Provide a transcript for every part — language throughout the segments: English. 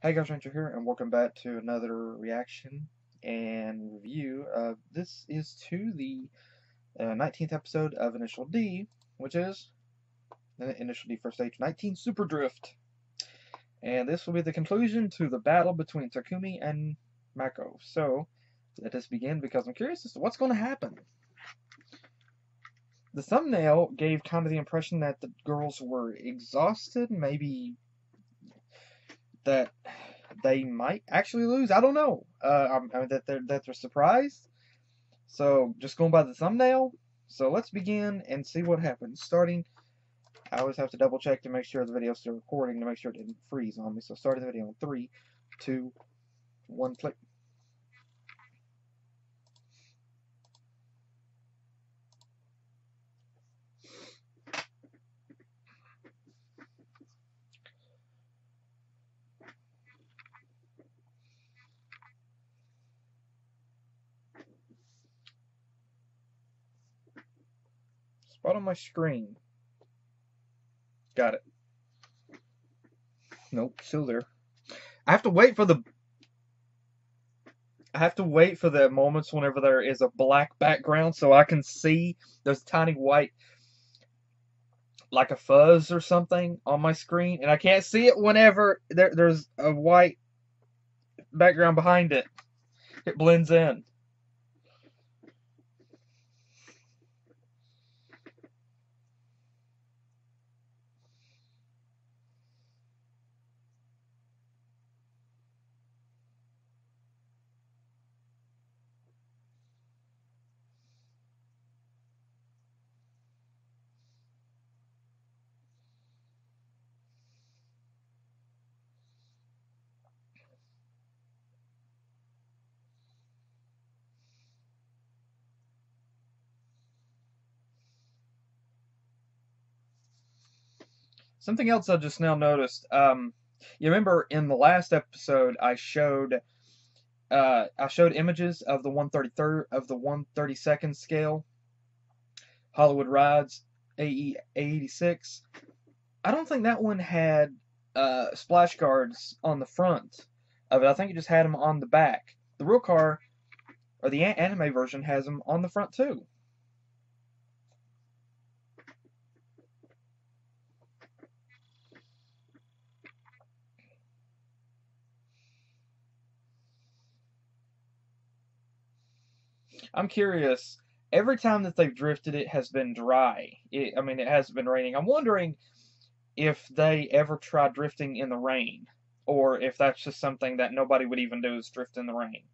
Hey guys, Ranger here, and welcome back to another reaction and review. This is to the 19th episode of Initial D, which is Initial D First Stage 19 Super Drift. And this will be the conclusion to the battle between Takumi and Mako. So, let us begin because I'm curious as to what's going to happen. The thumbnail gave kind of the impression that the girls were exhausted, maybe that they might actually lose. I don't know. I mean that they're surprised. So just going by the thumbnail. So let's begin and see what happens. Starting, I always have to double check to make sure the video's still recording to make sure it didn't freeze on me. So starting the video in 3, 2, 1, click. Spot on my screen. Got it. Nope, still there. I have to wait for the moments whenever there is a black background so I can see those tiny white, like a fuzz or something on my screen, and I can't see it whenever there's a white background behind it. It blends in. Something else I just now noticed. You remember in the last episode I showed images of the 133rd of the 132nd scale Hollywood Rides AE 86. I don't think that one had splash guards on the front of it. I think it just had them on the back. The real car, or the anime version, has them on the front too. I'm curious. Every time that they've drifted, it has been dry. I mean, it hasn't been raining. I'm wondering if they ever try drifting in the rain, or if that's just something that nobody would even do is drift in the rain.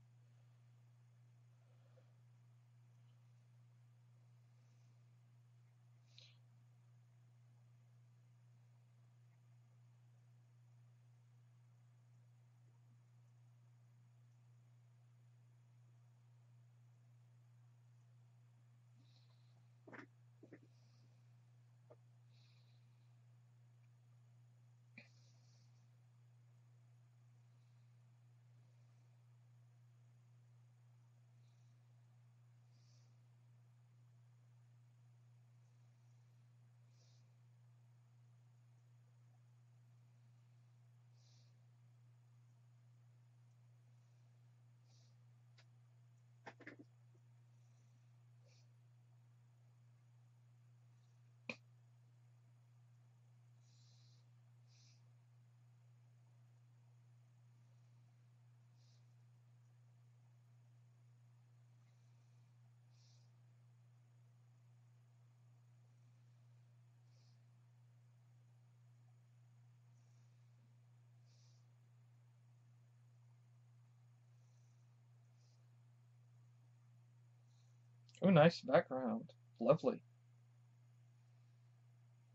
Oh, nice background. Lovely.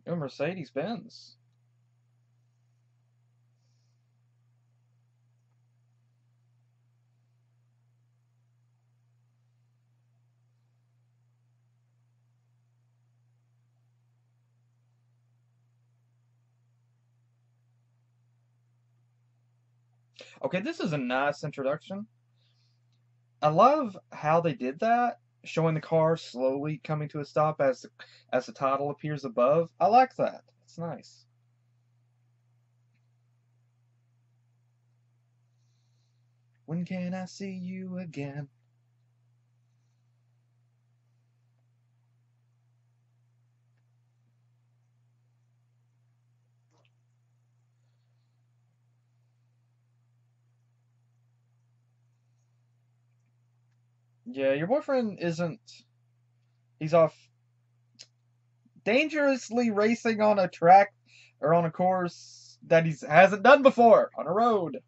Oh, Mercedes Benz. Okay, this is a nice introduction. I love how they did that, showing the car slowly coming to a stop as the title appears above. I like that. It's nice. When can I see you again? Yeah, your boyfriend isn't. He's off dangerously racing on a track or on a course that he hasn't done before on a road.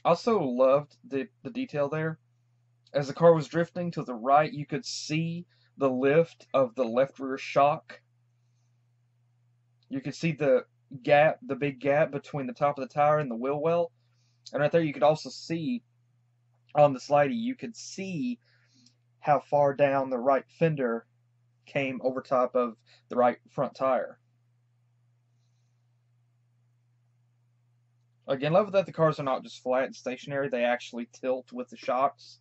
Also loved the detail there. As the car was drifting to the right, you could see the lift of the left rear shock. You could see the big gap between the top of the tire and the wheel well. And right there, you could also see on the slidey, you could see how far down the right fender came over top of the right front tire. Again, love that the cars are not just flat and stationary, they actually tilt with the shocks.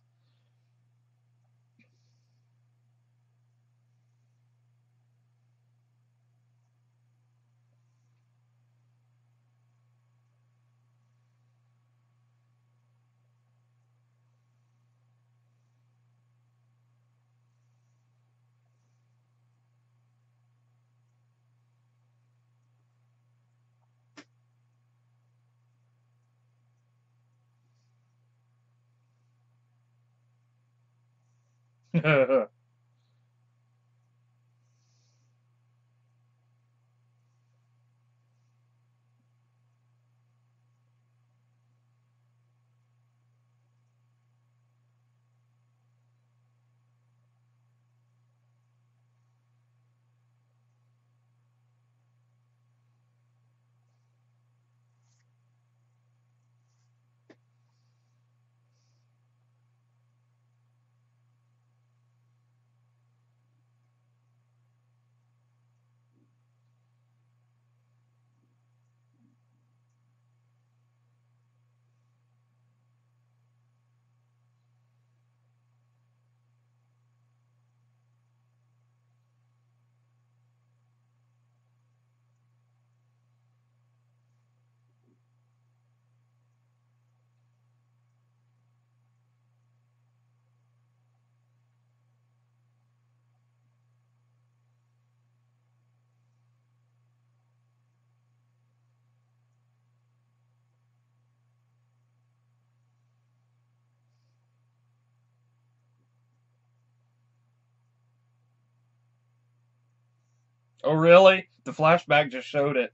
Oh, really? The flashback just showed it.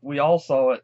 We all saw it.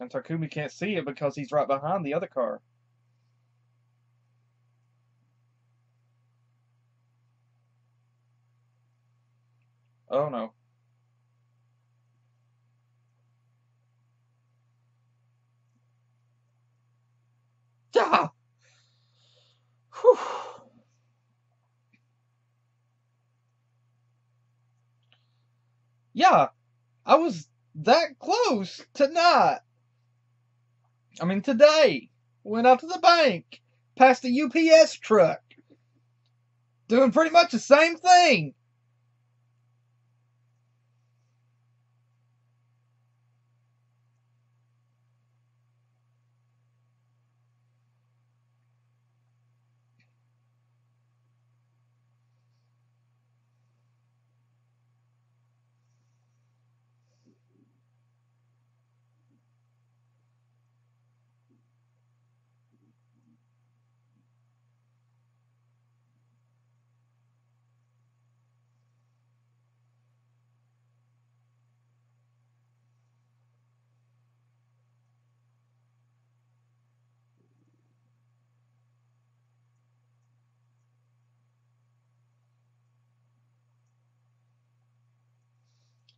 And Takumi can't see it because he's right behind the other car. Oh no. Yeah. Whew. Yeah, I was that close tonight. I mean, today. Went out to the bank, past the UPS truck, doing pretty much the same thing.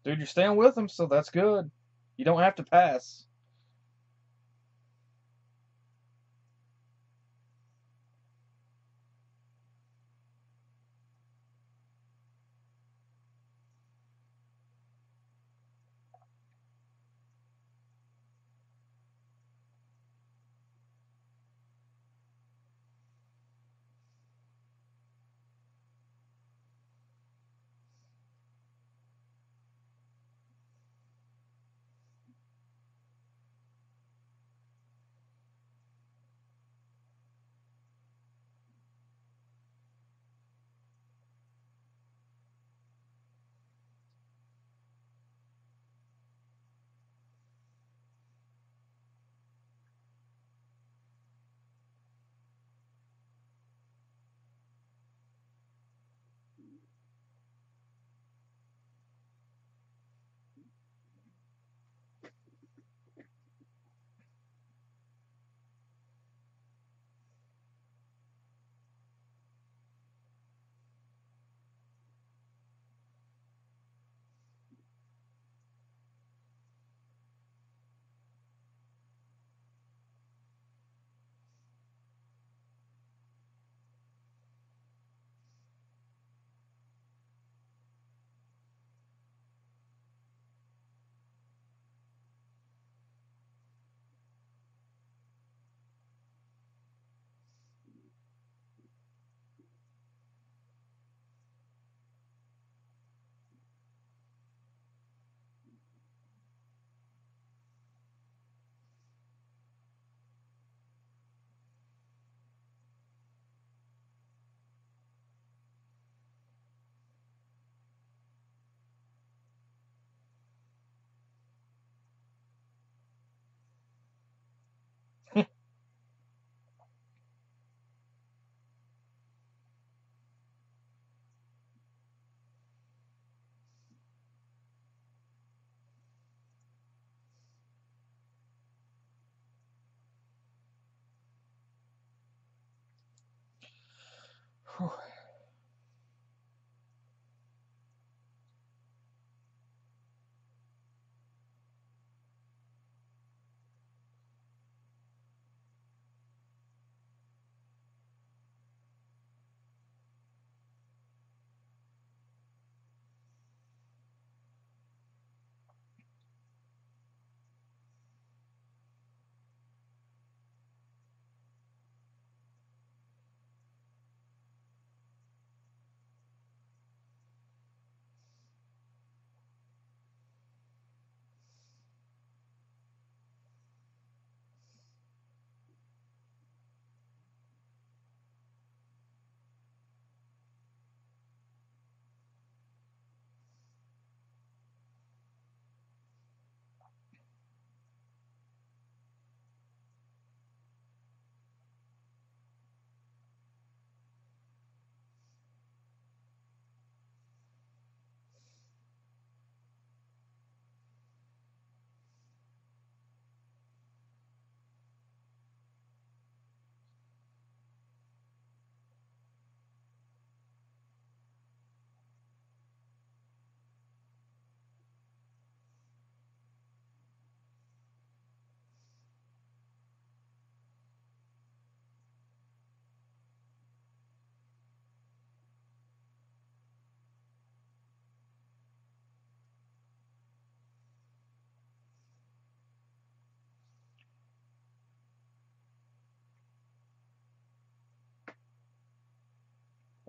Dude, you're staying with them, so that's good. You don't have to pass.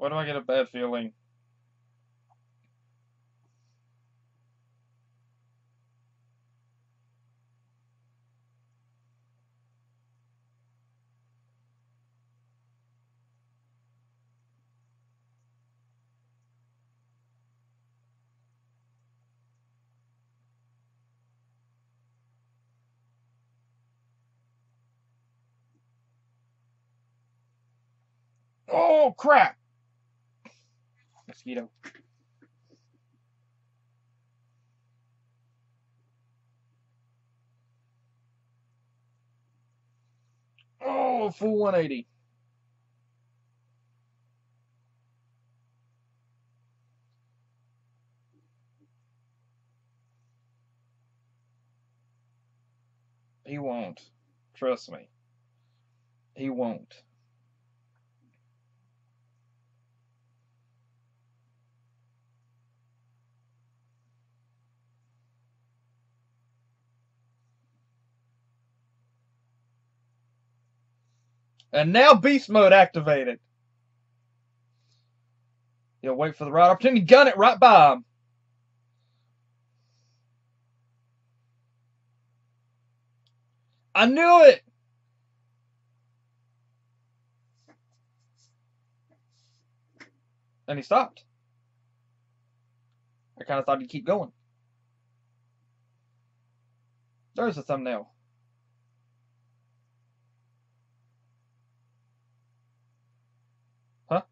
Why do I get a bad feeling? Oh, crap! Mosquito. Oh, full 180. He won't. Trust me. He won't. And now beast mode activated. He'll wait for the right opportunity, gun it right by him. I knew it! And he stopped. I kind of thought he'd keep going. There's the thumbnail. Huh?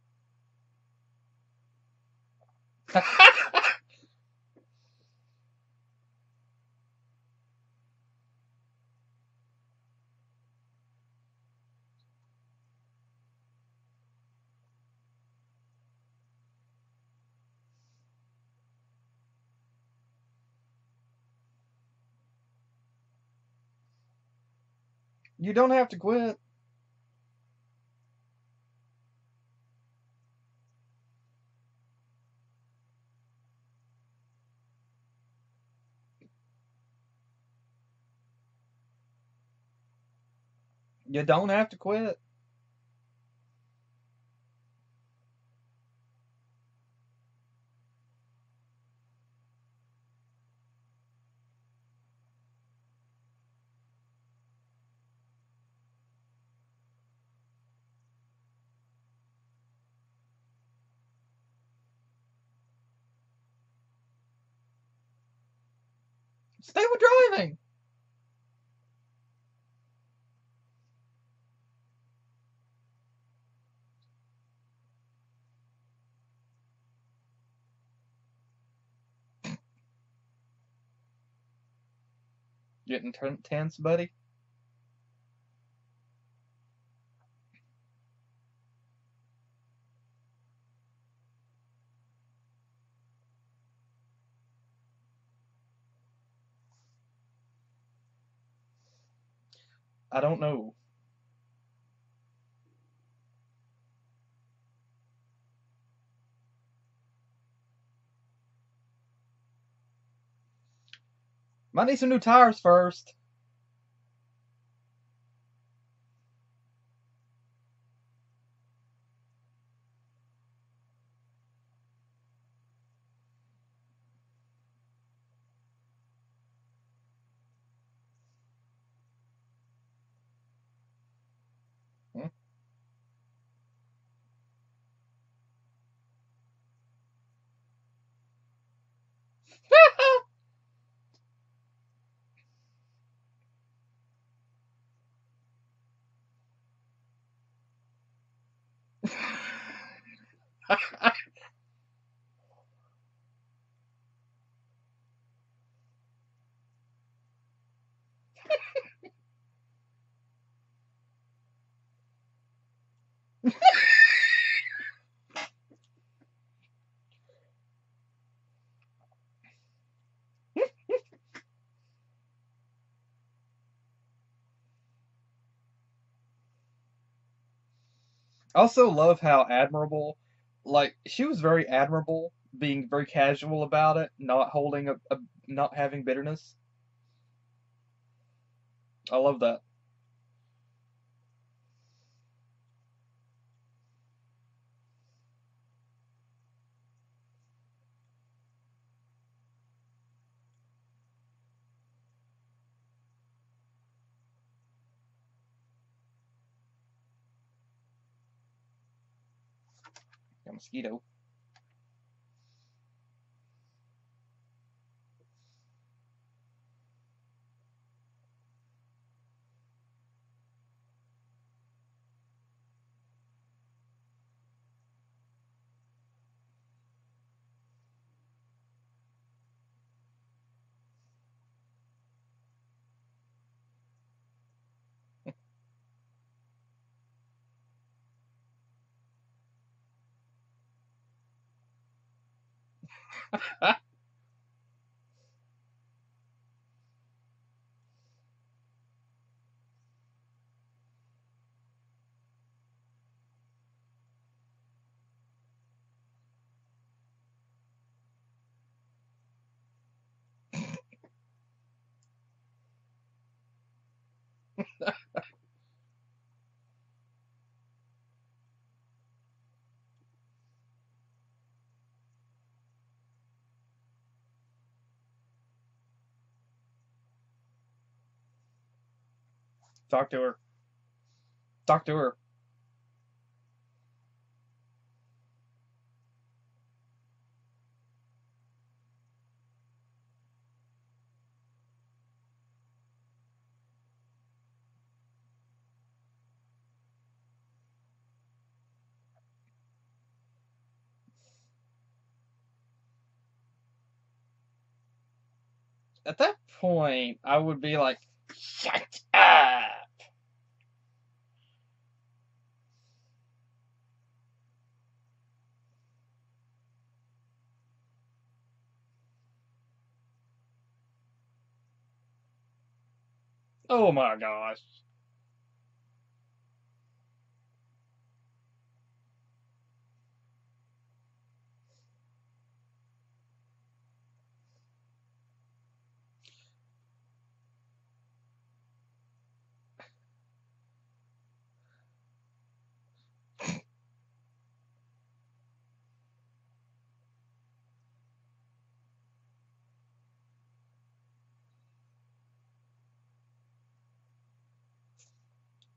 You don't have to quit. You don't have to quit. Stay with driving. Getting tense, buddy. I don't know. Might need some new tires first. Hmm? I also love how admirable, like, she was very admirable, being very casual about it, not holding not having bitterness. I love that. A mosquito. Talk to her. Talk to her. At that point, I would be like, shut up. Oh my gosh.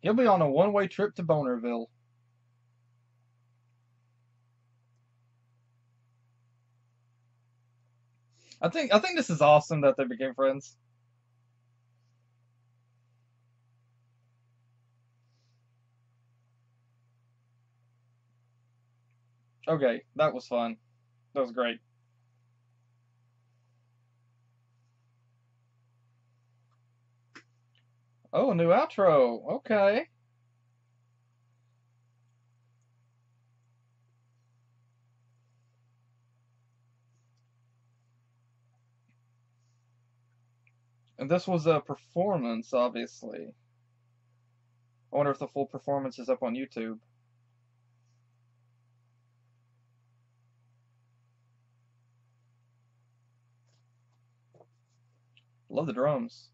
He'll be on a one-way trip to Bonerville. I think this is awesome that they became friends. Okay, that was fun. That was great. Oh, a new outro. Okay. And this was a performance, obviously. I wonder if the full performance is up on YouTube. Love the drums.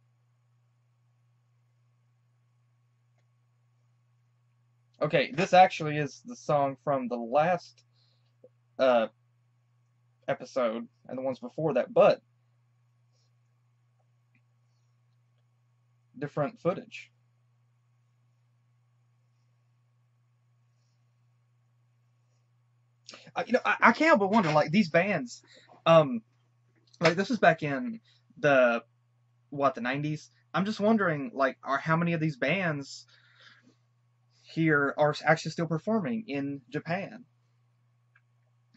Okay, this actually is the song from the last uh, episode and the ones before that, but different footage. I can't help but wonder, like these bands, um, like this was back in the the 90s. I'm just wondering, like, are how many of these bands here are actually still performing in Japan?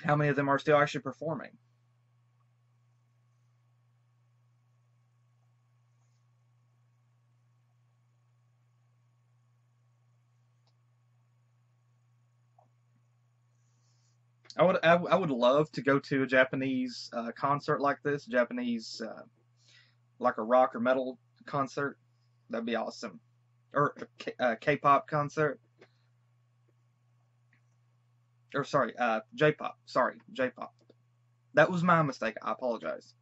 How many of them are still actually performing? I would love to go to a Japanese concert like this, Japanese like a rock or metal concert. That'd be awesome. Or a K-pop concert. Or sorry, J-pop. Sorry, J-pop. That was my mistake. I apologize.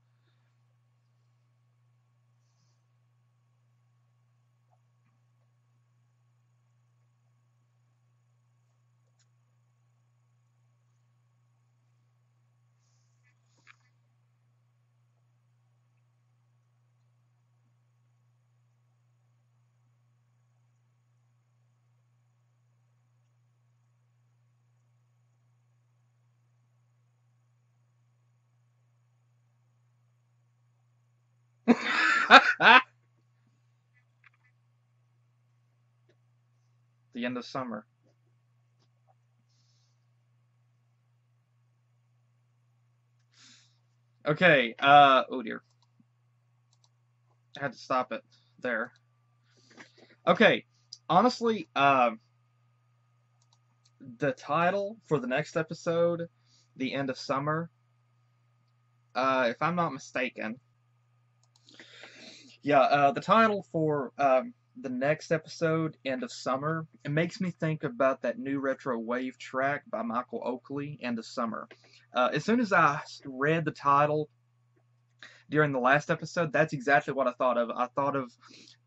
The end of summer. Okay. Oh dear. I had to stop it there. Okay. Honestly, the title for the next episode, "The End of Summer," if I'm not mistaken, yeah, the title for the next episode, "End of Summer," it makes me think about that new retro wave track by Michael Oakley, "End of Summer." As soon as I read the title during the last episode, that's exactly what I thought of. I thought of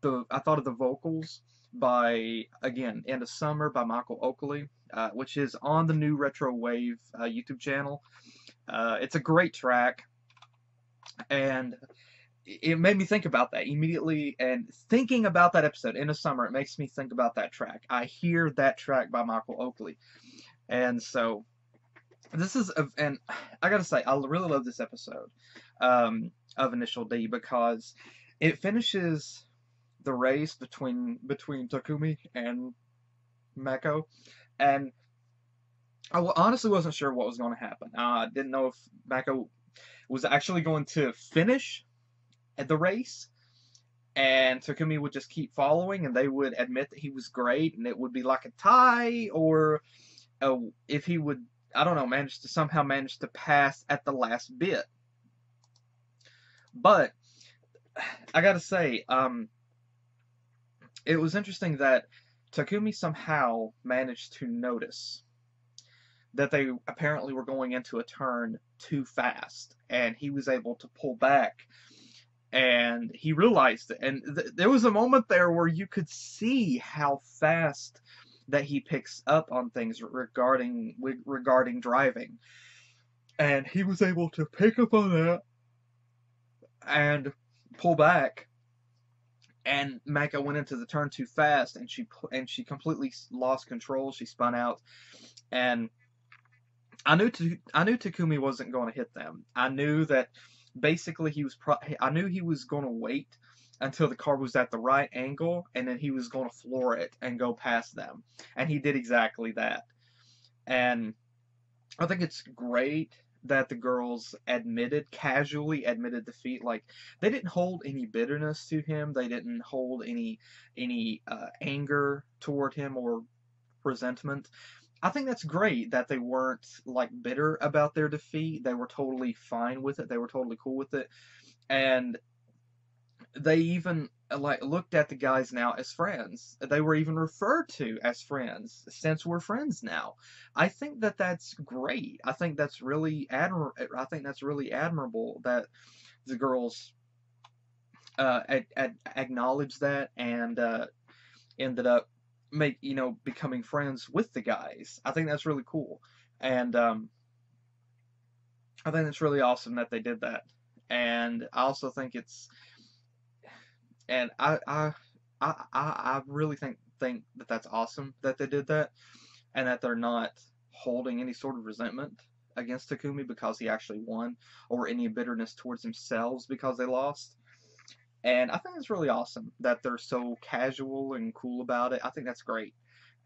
the vocals by, again, "End of Summer" by Michael Oakley, which is on the new retro wave YouTube channel. It's a great track, and it made me think about that immediately. And thinking about that episode, "In the Summer," it makes me think about that track. I hear that track by Michael Oakley, and so and I gotta say, I really love this episode of Initial D, because it finishes the race between Takumi and Mako, and honestly wasn't sure what was going to happen. I didn't know if Mako was actually going to finish at the race, and Takumi would just keep following, and they would admit that he was great, and it would be like a tie, or if he would, I don't know, manage to pass at the last bit. But I gotta say, it was interesting that Takumi somehow managed to notice that they apparently were going into a turn too fast, and he was able to pull back, and he realized it. And there was a moment there where you could see how fast that he picks up on things regarding driving, and he was able to pick up on that and pull back. And Mako went into the turn too fast, and she completely lost control. She spun out, and I knew Takumi wasn't going to hit them. I knew that basically I knew he was going to wait until the car was at the right angle, and then he was going to floor it and go past them. And he did exactly that. And I think it's great that the girls casually admitted defeat. Like, they didn't hold any bitterness to him. They didn't hold any anger toward him or resentment. I think that's great that they weren't like bitter about their defeat. They were totally fine with it. They were totally cool with it, and they even like looked at the guys now as friends. They were even referred to as friends, since we're friends now. I think that that's great. I think that's really admirable that the girls acknowledged that, and ended up becoming friends with the guys. I think that's really cool, and I think it's really awesome that they did that. And I also think it's and I really think that that's awesome that they did that, and that they're not holding any sort of resentment against Takumi because he actually won, or any bitterness towards themselves because they lost. And I think it's really awesome that they're so casual and cool about it. I think that's great.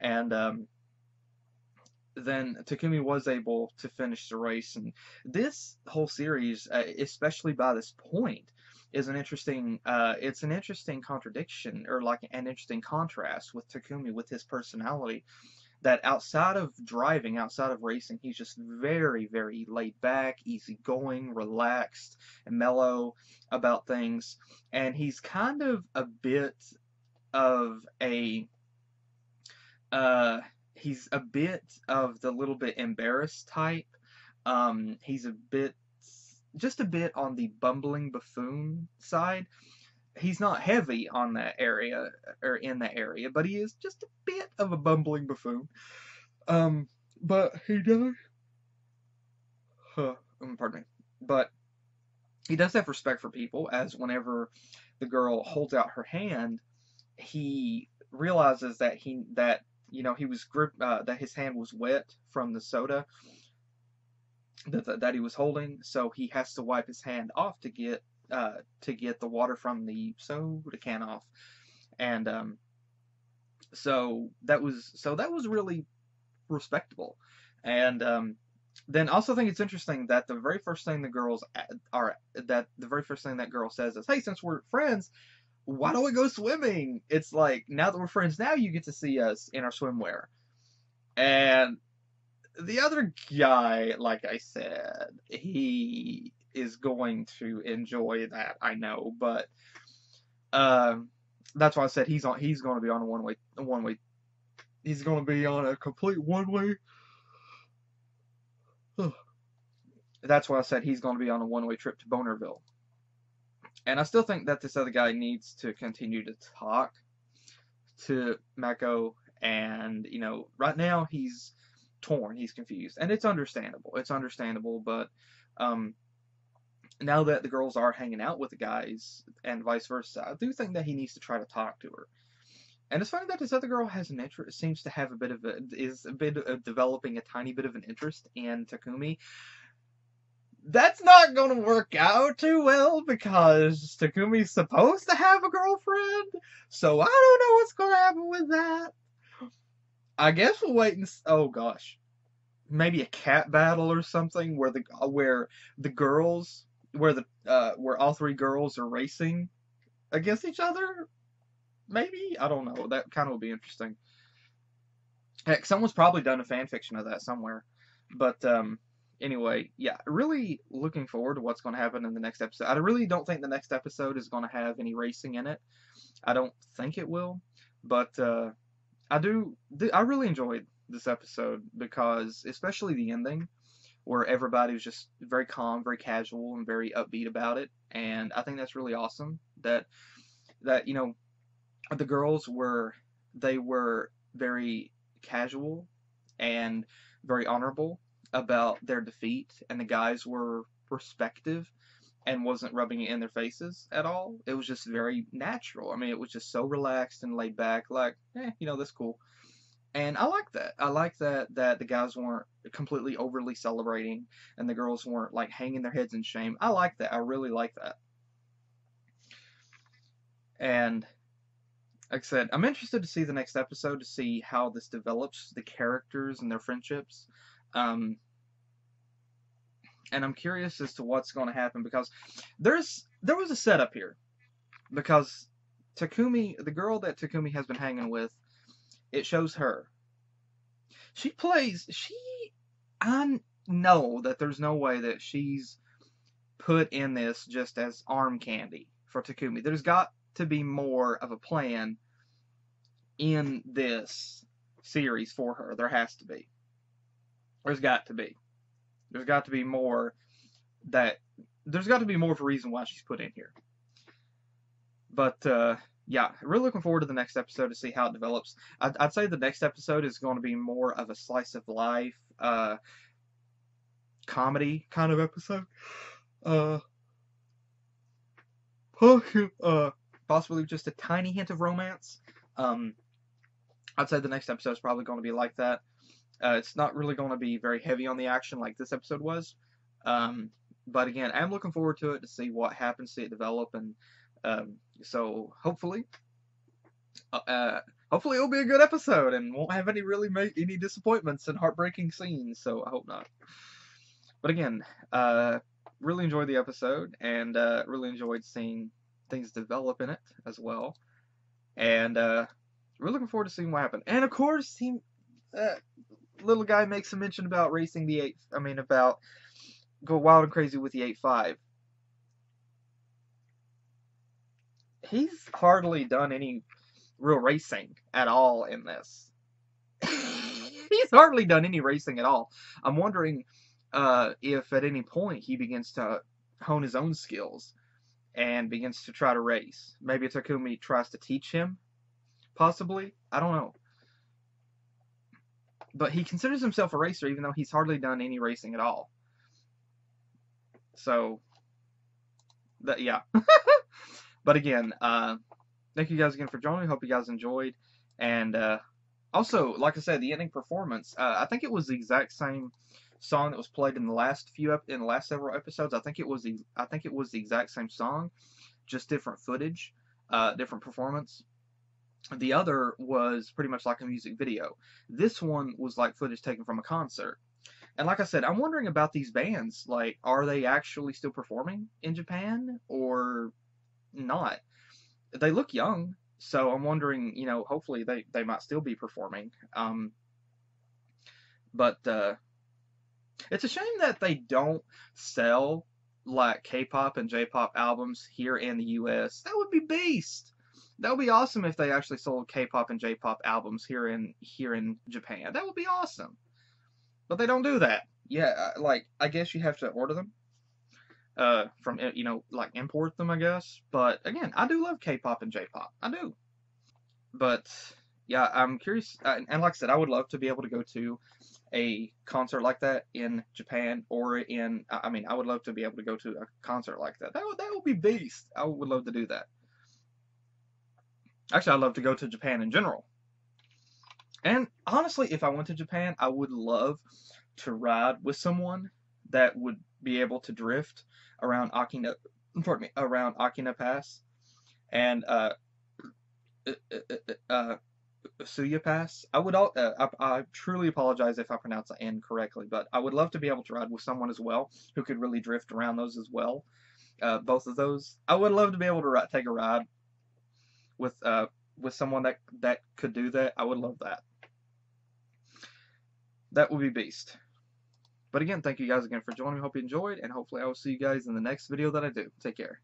And then Takumi was able to finish the race. And this whole series, especially by this point, is an interesting. It's an interesting contradiction, or like an interesting contrast with Takumi, with his personality. That outside of driving, outside of racing, he's just very, very laid back, easygoing, relaxed, and mellow about things. And he's kind of a bit of a uh, he's a bit of the little bit embarrassed type. He's just a bit on the bumbling buffoon side. He's not heavy on that area, or in that area, but he is just a bit of a bumbling buffoon. But he does, pardon me, but he does have respect for people, as whenever the girl holds out her hand, he realizes that he was that his hand was wet from the soda that he was holding, so he has to wipe his hand off to get to get the water from the soda can off, and so that was really respectable, and then also think it's interesting that the very first thing the girls are that the very first thing that girl says is, "Hey, since we're friends, why don't we go swimming?" It's like, now that we're friends, now you get to see us in our swimwear. And the other guy, like I said, he is going to enjoy that, I know, but um, that's why I said he's going to be on a one way. He's going to be on a complete one way. That's why I said he's going to be on a one-way trip to Bonerville. And I still think that this other guy needs to continue to talk to Mako, and right now he's torn, he's confused, and it's understandable. It's understandable, but um, now that the girls are hanging out with the guys and vice versa, I do think that he needs to try to talk to her. And it's funny that this other girl has an interest, seems to have is a bit of developing a tiny bit of an interest in Takumi. That's not going to work out too well because Takumi's supposed to have a girlfriend, so I don't know what's going to happen with that. I guess we'll wait and oh gosh, maybe a cat battle or something where the girls where all three girls are racing against each other. Maybe, I don't know. That kind of would be interesting. Heck, someone's probably done a fan fiction of that somewhere. But anyway, yeah, really looking forward to what's going to happen in the next episode. I really don't think the next episode is going to have any racing in it. I don't think it will, but I really enjoyed this episode because, especially the ending, where everybody was just very calm, very casual, and very upbeat about it. And I think that's really awesome. That the girls were very casual and very honorable about their defeat, and the guys were respective and wasn't rubbing it in their faces at all. It was just very natural. I mean, it was just so relaxed and laid back, like, that's cool. And I like that. I like that the guys weren't completely overly celebrating and the girls weren't like hanging their heads in shame. I like that. I really like that. And like I said, I'm interested to see the next episode to see how this develops, the characters and their friendships. Um, and I'm curious as to what's going to happen because there was a setup here because Takumi, the girl that Takumi has been hanging with, it shows her. She I know that there's no way that she's put in this just as arm candy for Takumi. There's got to be more of a plan in this series for her. There has to be. There's got to be. There's got to be more that. There's got to be more of a reason why she's put in here. But yeah, really looking forward to the next episode to see how it develops. I'd say the next episode is going to be more of a slice of life, comedy kind of episode. Uh, possibly just a tiny hint of romance. I'd say the next episode is probably going to be like that. It's not really going to be very heavy on the action like this episode was. But again, I'm looking forward to it to see what happens, see it develop, and so hopefully it'll be a good episode and won't have any disappointments and heartbreaking scenes. So I hope not. But again, really enjoyed the episode and really enjoyed seeing things develop in it as well. And we're looking forward to seeing what happens. And of course, little guy makes a mention about racing the eight. I mean, about go wild and crazy with the 8.5. He's hardly done any real racing at all in this. He's hardly done any racing at all. I'm wondering if at any point he begins to hone his own skills and begins to try to race. Maybe Takumi tries to teach him, possibly. I don't know. But he considers himself a racer, even though he's hardly done any racing at all. So, yeah. But again, thank you guys again for joining. Hope you guys enjoyed. And also, like I said, the ending performance, I think it was the exact same song that was played in the last in the last several episodes. I think it was the exact same song, just different footage, different performance. The other was pretty much like a music video. This one was like footage taken from a concert. And like I said, I'm wondering about these bands. Like, are they actually still performing in Japan or not? They look young, so I'm wondering, hopefully they might still be performing. But it's a shame that they don't sell like K-pop and J-pop albums here in the U.S. That would be beast. That would be awesome if they actually sold K-pop and J-pop albums here in Japan. That would be awesome. But they don't do that. Yeah, like I guess you have to order them from like import them, I guess. But again, I do love K-pop and J-pop. I do. But yeah, I'm curious, and like I said, I would love to be able to go to a concert like that in Japan or in. I mean, I would love to be able to go to a concert like that. That would be beast. I would love to do that. Actually, I'd love to go to Japan in general. And honestly, if I went to Japan, I would love to ride with someone that would be able to drift around Akina, pardon me, around Akina Pass and uh, uh, uh, Suya Pass. I truly apologize if I pronounce the end correctly, but I would love to be able to ride with someone as well who could really drift around those as well. Both of those, I would love to be able to take a ride with someone that could do that. I would love that. That would be beast. But again, thank you guys again for joining me. Hope you enjoyed, and hopefully I will see you guys in the next video that I do. Take care.